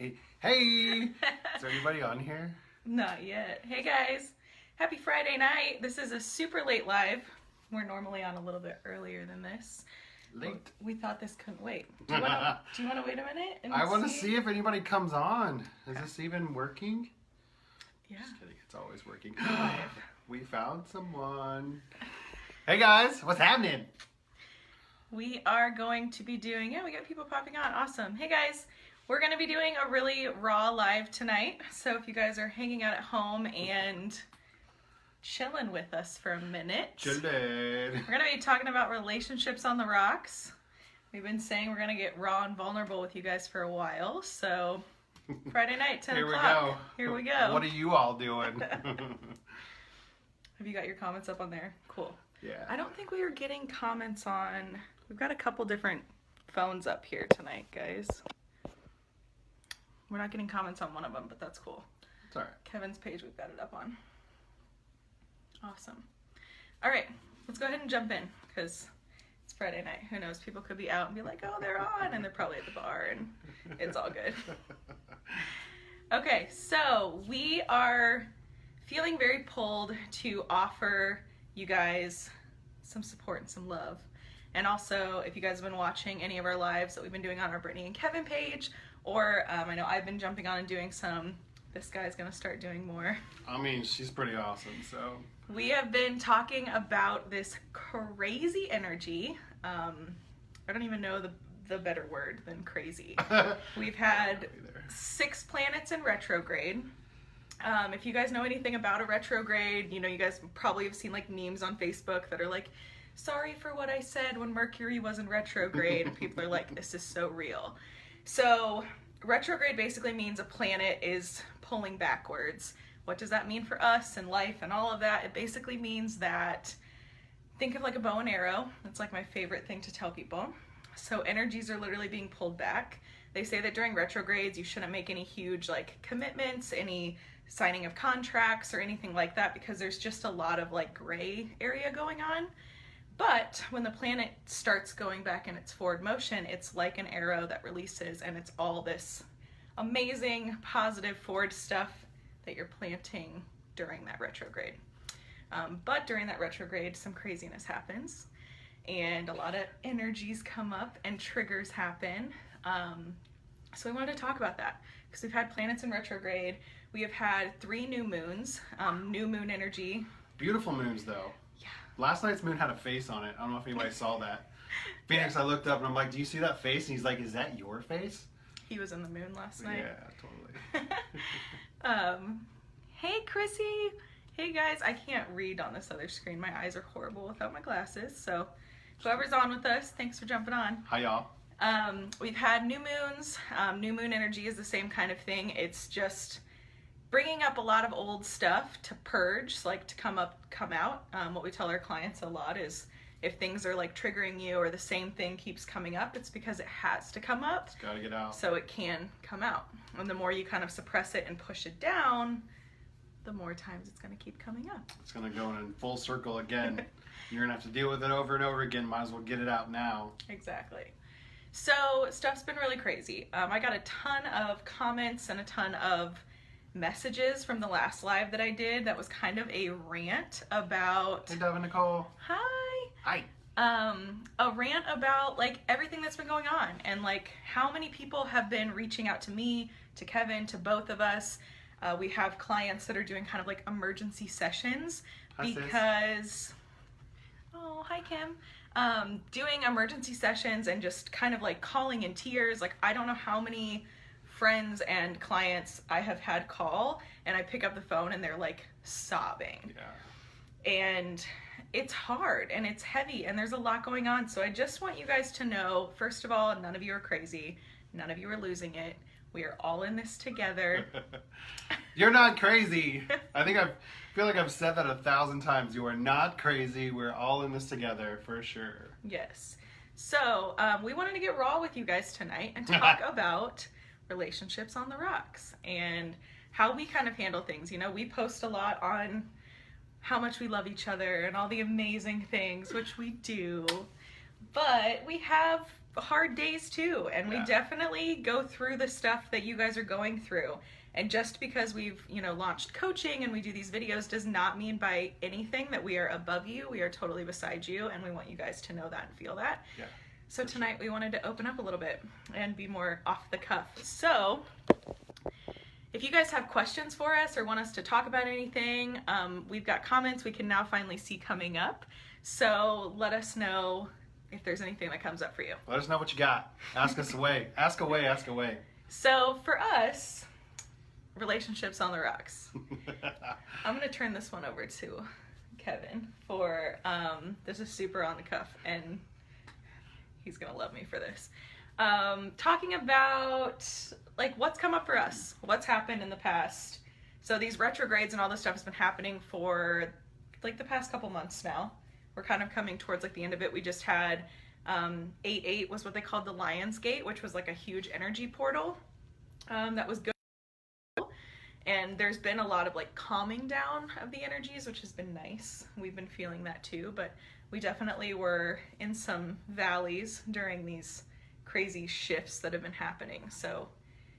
Hey, is there anybody on here? Not yet. Hey guys, happy Friday night. This is a super late live. We're normally on a little bit earlier than this. Late. We thought this couldn't wait. Do you want to wait a minute? And I want to see if anybody comes on. Is this even working? Yeah. Just kidding. It's always working. We found someone. Hey guys, what's happening? We are going to be doing, we got people popping on. Awesome. Hey guys, we're going to be doing a really raw live tonight. So if you guys are hanging out at home and chilling with us for a minute. Chilling. We're going to be talking about relationships on the rocks. We've been saying we're going to get raw and vulnerable with you guys for a while. So Friday night, 10 o'clock. Here we go. What are you all doing? Have you got your comments up on there? Cool. Yeah. I don't think we were getting comments on... We've got a couple different phones up here tonight, guys. We're not getting comments on one of them, but that's cool. It's all right. Kevin's page, we've got it up on. Awesome. All right, let's go ahead and jump in, because it's Friday night. Who knows? People could be out and be like, oh, they're on, and they're probably at the bar, and it's all good. Okay, so we are feeling very pulled to offer you guys some support and some love. And also, if you guys have been watching any of our lives that we've been doing on our Brittany and Kevin page, or I know I've been jumping on and doing some, this guy's gonna start doing more. I mean, she's pretty awesome, so. We have been talking about this crazy energy. I don't even know the better word than crazy. We've had 6 planets in retrograde. If you guys know anything about a retrograde, you guys probably have seen like memes on Facebook that are like, sorry for what I said when Mercury was in retrograde. And people are like, this is so real. So retrograde basically means a planet is pulling backwards. What does that mean for us and life and all of that? It basically means that, think of like a bow and arrow. That's like my favorite thing to tell people. So energies are literally being pulled back. They say that during retrogrades, you shouldn't make any huge like commitments, any signing of contracts or anything like that, because there's just a lot of like gray area going on. But when the planet starts going back in its forward motion, it's like an arrow that releases, and it's all this amazing, positive forward stuff that you're planting during that retrograde. But during that retrograde, some craziness happens, and a lot of energies come up and triggers happen. So we wanted to talk about that, because we've had planets in retrograde. We have had 3 new moons, new moon energy. Beautiful moons, though. Yeah. Last night's moon had a face on it. I don't know if anybody saw that. Phoenix, I looked up and I'm like, do you see that face? And he's like, is that your face? He was in the moon last night. Yeah, totally. Hey, Chrissy. Hey, guys. I can't read on this other screen. My eyes are horrible without my glasses. So whoever's on with us, thanks for jumping on. Hi, y'all. We've had new moons. New moon energy is the same kind of thing. It's just bringing up a lot of old stuff to purge, like to come out. What we tell our clients a lot is if things are like triggering you or the same thing keeps coming up, it's because it has to come up. It's gotta get out. So it can come out. And the more you kind of suppress it and push it down, the more times it's gonna keep coming up. It's gonna go in full circle again. You're gonna have to deal with it over and over again. Might as well get it out now. Exactly. So stuff's been really crazy. I got a ton of comments and a ton of messages from the last live that I did that was kind of a rant about... Hey, Dove and Nicole. Hi. Hi. A rant about like everything that's been going on, and like how many people have been reaching out to me, to Kevin, to both of us. We have clients that are doing kind of like emergency sessions. Hi, because... sis. Oh, hi, Kim. Doing emergency sessions and just kind of like calling in tears. Like, I don't know how many friends and clients I have had call, and I pick up the phone and they're like sobbing. Yeah. And it's hard and it's heavy and there's a lot going on. So I just want you guys to know, first of all, none of you are crazy. None of you are losing it. We are all in this together. You're not crazy. I feel like I've said that 1,000 times. You are not crazy. We're all in this together for sure. Yes. So we wanted to get raw with you guys tonight and talk about relationships on the rocks and how we kind of handle things. We post a lot on how much we love each other and all the amazing things, which we do. But we have hard days too, and we definitely go through the stuff that you guys are going through. And just because we've, launched coaching and we do these videos does not mean by anything that we are above you. We are totally beside you, and we want you guys to know that and feel that. Yeah. So tonight we wanted to open up a little bit and be more off the cuff. So if you guys have questions for us or want us to talk about anything, we've got comments we can now finally see coming up. So let us know if there's anything that comes up for you. Let us know what you got. Ask us away. Ask away. Ask away. So for us, relationships on the rocks. I'm going to turn this one over to Kevin for, this is super on the cuff, and he's going to love me for this. Talking about like what's come up for us, what's happened in the past. So these retrogrades and all this stuff has been happening for like the past couple months now. We're kind of coming towards like the end of it. We just had 8/8 was what they called the Lion's Gate, which was like a huge energy portal that was good. And there's been a lot of like calming down of the energies, which has been nice. We've been feeling that too, but we definitely were in some valleys during these crazy shifts that have been happening. So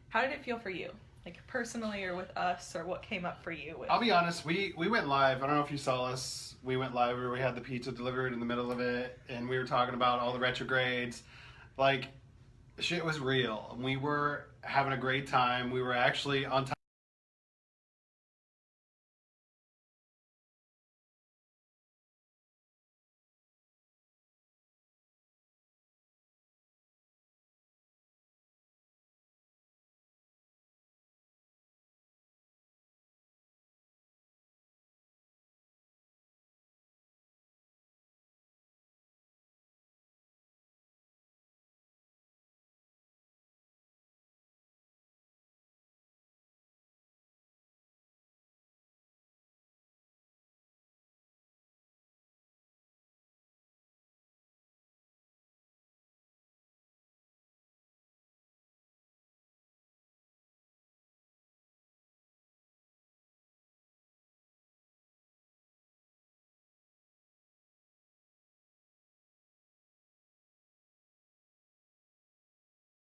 how did it feel for you? Like personally or with us, or what came up for you? I'll be honest, we went live. I don't know if you saw us. We went live where we had the pizza delivered in the middle of it, and we were talking about all the retrogrades. Like, shit was real. We were having a great time. We were actually on time.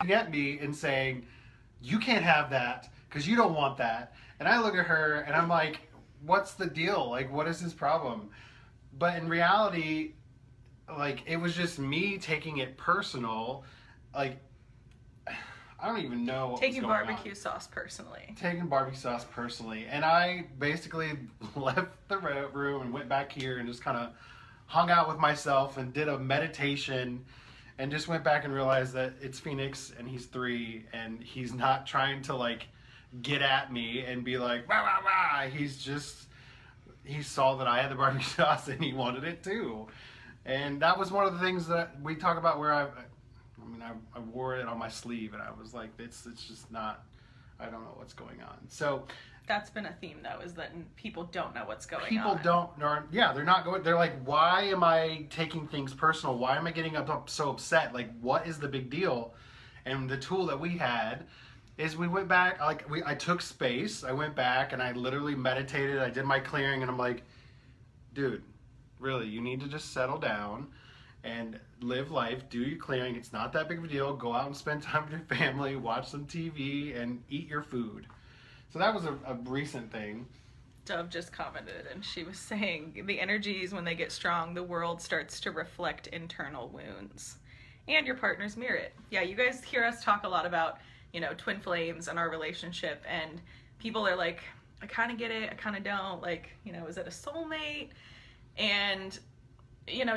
At me and saying, you can't have that because you don't want that. And I look at her and I'm like, what's the deal? Like, what is his problem? But in reality, like, it was just me taking it personal. Like, I don't even know what taking was going barbecue on. sauce personally. Taking barbecue sauce personally. And I basically left the room and went back here and just kind of hung out with myself and did a meditation. And just went back and realized that it's Phoenix and he's 3 and he's not trying to like get at me and be like, rah, rah, rah. He saw that I had the barbecue sauce and he wanted it too. And that was one of the things that we talk about where I wore it on my sleeve and I was like, it's just not, I don't know what's going on. So that's been a theme though, is that people don't know what's going on. People don't, they're not going, they're like, why am I taking things personal? Why am I getting so upset? Like, what is the big deal? And the tool that we had is we went back, I took space, I went back and I literally meditated, I did my clearing and I'm like, dude, really, you need to just settle down and live life, do your clearing. It's not that big of a deal. Go out and spend time with your family, watch some TV and eat your food. So that was a recent thing. Dove just commented and she was saying the energies, when they get strong, the world starts to reflect internal wounds and your partners mirror it. Yeah, you guys hear us talk a lot about, twin flames and our relationship, and people are like, I kind of get it, I kind of don't, like, is it a soulmate? And,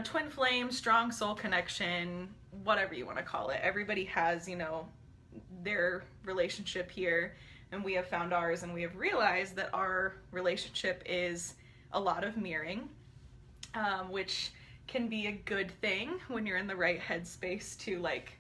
twin flame, strong soul connection, whatever you want to call it. Everybody has, their relationship here. And we have found ours, and we have realized that our relationship is a lot of mirroring, which can be a good thing when you're in the right headspace to like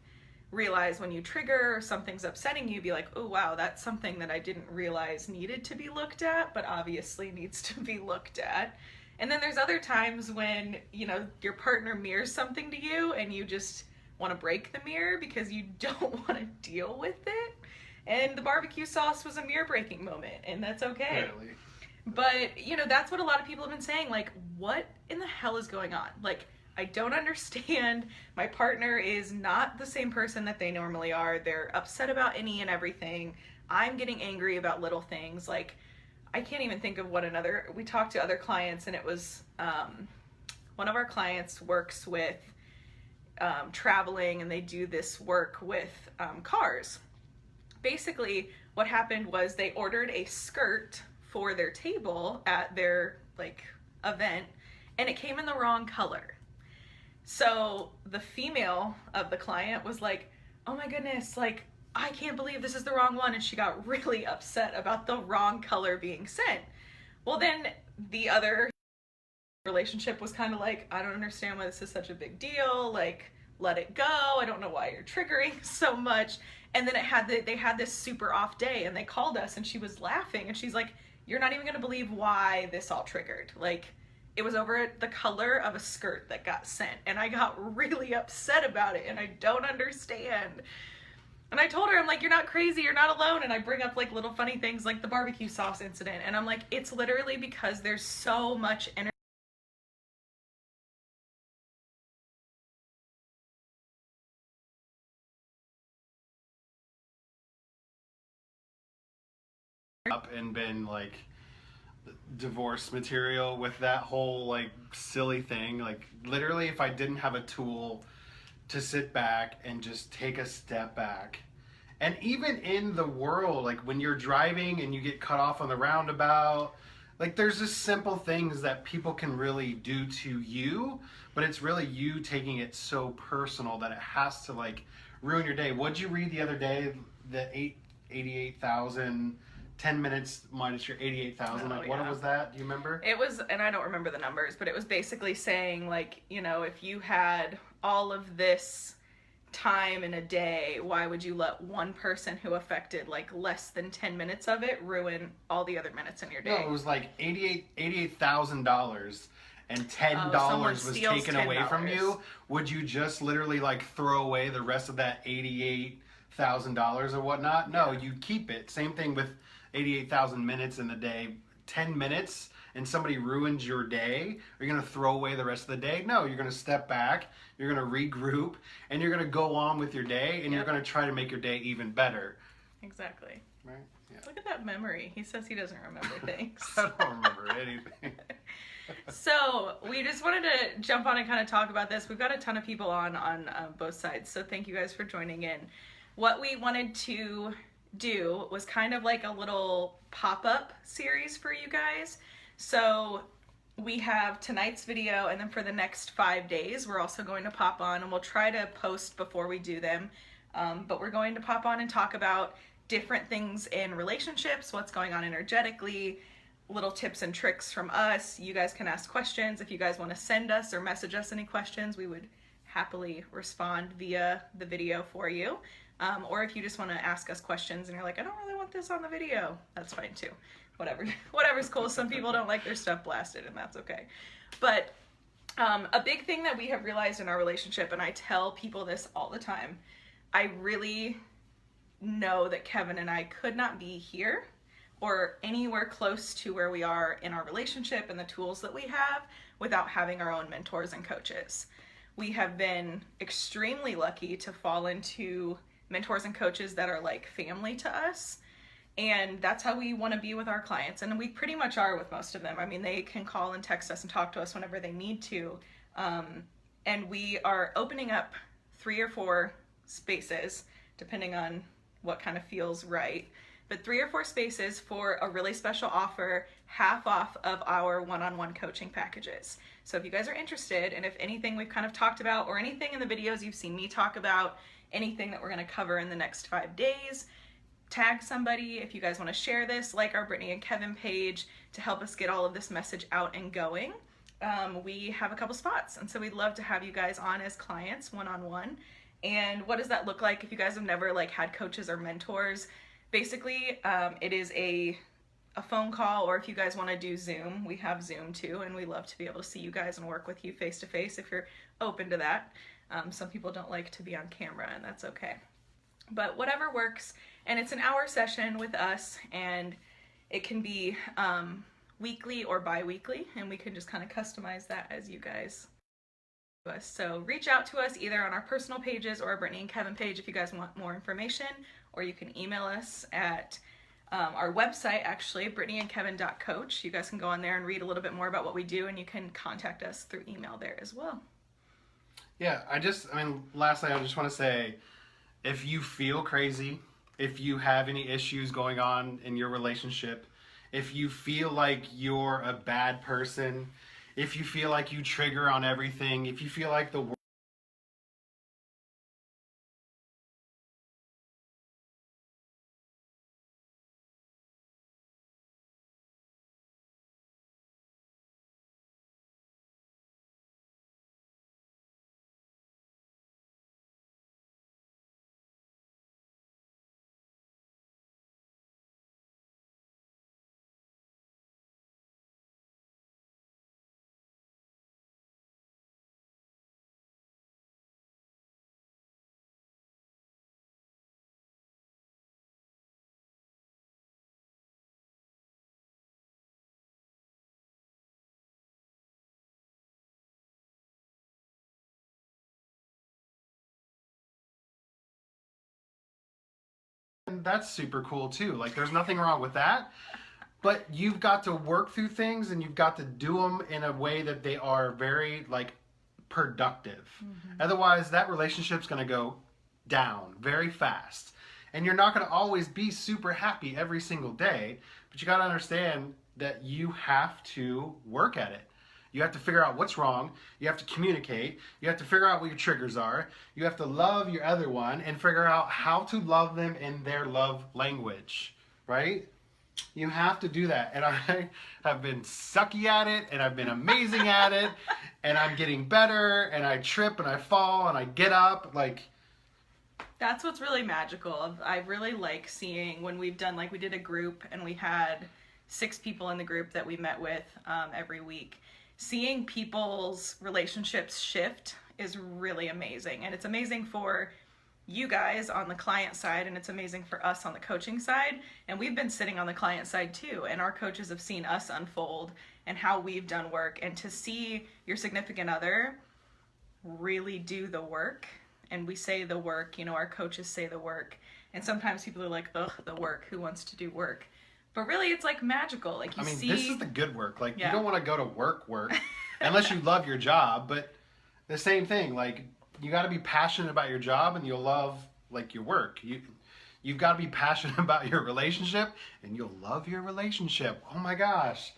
realize when you trigger or something's upsetting you, be like, oh wow, that's something that I didn't realize needed to be looked at, but obviously needs to be looked at. And then there's other times when, your partner mirrors something to you and you just want to break the mirror because you don't want to deal with it. And the barbecue sauce was a mirror breaking moment, and that's okay. Really? But, that's what a lot of people have been saying, like, what in the hell is going on? Like, I don't understand. My partner is not the same person that they normally are. They're upset about any and everything. I'm getting angry about little things. Like, I can't even think of we talked to other clients, and it was, one of our clients works with traveling, and they do this work with cars. Basically, what happened was they ordered a skirt for their table at their event, and it came in the wrong color. So the female of the client was like, oh my goodness, I can't believe this is the wrong one, and she got really upset about the wrong color being sent. Well, then the other relationship was kind of like, I don't understand why this is such a big deal, let it go, I don't know why you're triggering so much. And then they had this super off day, and they called us, and she was laughing, and she's like, you're not even gonna believe why this all triggered. It was over the color of a skirt that got sent, and I got really upset about it, and I don't understand. And I told her, I'm like, you're not crazy, you're not alone. And I bring up little funny things like the barbecue sauce incident, and I'm like, it's literally because there's so much energy up and been divorce material with that whole silly thing. Literally, if I didn't have a tool to sit back and just take a step back, and even in the world, when you're driving and you get cut off on the roundabout, there's just simple things that people can really do to you, but it's really you taking it so personal that it has to ruin your day. What'd you read the other day? The 88,000 10 minutes minus your 88,000. What was that? Do you remember? It was, and I don't remember the numbers, but it was basically saying if you had all of this time in a day, why would you let one person who affected less than 10 minutes of it ruin all the other minutes in your day? No, it was $88,000 and $10 was taken away from you. Would you just literally throw away the rest of that $88,000 or whatnot? No, you keep it. Same thing with 88,000 minutes in the day. 10 minutes and somebody ruins your day, are you going to throw away the rest of the day? No, you're going to step back, you're going to regroup, and you're going to go on with your day, and you're going to try to make your day even better. Exactly. Right? Yeah. Look at that memory. He says he doesn't remember things. I don't remember anything. So we just wanted to jump on and kind of talk about this. We've got a ton of people on both sides, so thank you guys for joining in. What we wanted to do was kind of a little pop-up series for you guys. So we have tonight's video, and then for the next 5 days we're also going to pop on, and we'll try to post before we do them, but we're going to pop on and talk about different things in relationships, what's going on energetically, little tips and tricks from us. You guys can ask questions. If you guys want to send us or message us any questions, we would happily respond via the video for you. Or if you just want to ask us questions and you're like, I don't really want this on the video, that's fine too. Whatever's cool. Some people don't like their stuff blasted, and that's okay. But a big thing that we have realized in our relationship, and I tell people this all the time, I really know that Kevin and I could not be here or anywhere close to where we are in our relationship and the tools that we have without having our own mentors and coaches. We have been extremely lucky to fall into mentors and coaches that are family to us, and that's how we want to be with our clients, and we pretty much are with most of them. I mean, they can call and text us and talk to us whenever they need to, and we are opening up 3 or 4 spaces depending on what kind of feels right, but 3 or 4 spaces for a really special offer, half off of our one-on-one coaching packages. So if you guys are interested, and if anything we've kind of talked about or anything in the videos you've seen me talk about, anything that we're going to cover in the next 5 days, tag somebody. If you guys want to share this, like our Brittany and Kevin page to help us get all of this message out and going. We have a couple spots, and so we'd love to have you guys on as clients one-on-one. And what does that look like if you guys have never had coaches or mentors? Basically, it is a phone call, or if you guys want to do Zoom, we have Zoom too, and we love to be able to see you guys and work with you face to face if you're open to that. Some people don't like to be on camera, and that's okay. But whatever works, and it's an hour session with us, and it can be weekly or bi-weekly, and we can just kind of customize that as you guys us. So reach out to us either on our personal pages or our Brittany and Kevin page if you guys want more information, or you can email us at our website, actually, BrittanyAndKevinCoach. You guys can go on there and read a little bit more about what we do, and you can contact us through email there as well. Yeah, lastly, I just want to say, if you feel crazy, if you have any issues going on in your relationship, if you feel like you're a bad person, if you feel like you trigger on everything, if you feel like the world, and that's super cool too. Like, there's nothing wrong with that. But you've got to work through things, and you've got to do them in a way that they are very, like, productive. Mm-hmm. Otherwise, that relationship's going to go down very fast. And you're not going to always be super happy every single day. But you got to understand that you have to work at it. You have to figure out what's wrong. You have to communicate. You have to figure out what your triggers are. You have to love your other one and figure out how to love them in their love language, right? You have to do that. And I have been sucky at it, and I've been amazing at it, and I'm getting better, and I trip and I fall and I get up. Like, that's what's really magical. I really like seeing when we've done, like, we did a group and we had 6 people in the group that we met with every week. Seeing people's relationships shift is really amazing. And it's amazing for you guys on the client side, and it's amazing for us on the coaching side. And we've been sitting on the client side too, and our coaches have seen us unfold and how we've done work. And to see your significant other really do the work, and we say the work, you know, our coaches say the work, and sometimes people are like, ugh, the work, who wants to do work? But really, it's like magical. Like, you see, this is the good work. Like, you don't want to go to work unless you love your job. But the same thing, like, you got to be passionate about your job, and you'll love, like, your work. You've got to be passionate about your relationship, and you'll love your relationship. Oh my gosh.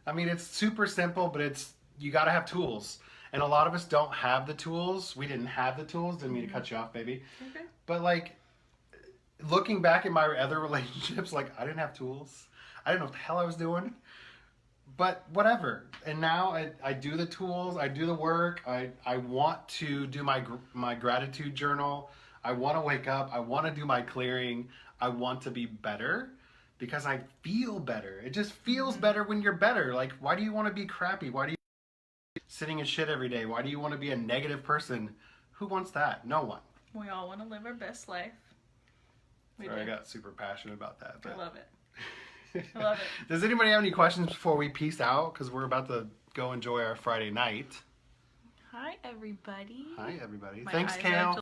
I mean, it's super simple, but you got to have tools. And a lot of us don't have the tools. We didn't have the tools. Didn't mean to cut you off, baby. Okay. But, like, looking back at my other relationships, like, I didn't have tools. I didn't know what the hell I was doing. But whatever. And now I do the tools. I do the work. I want to do my gratitude journal. I want to wake up. I want to do my clearing. I want to be better because I feel better. It just feels better when you're better. Like, why do you want to be crappy? Why do you sitting in shit every day? Why do you want to be a negative person? Who wants that? No one. We all want to live our best life. Sorry, I got super passionate about that. But... I love it. I love it. Does anybody have any questions before we peace out? Because we're about to go enjoy our Friday night. Hi, everybody. Hi, everybody. Thanks, Kale.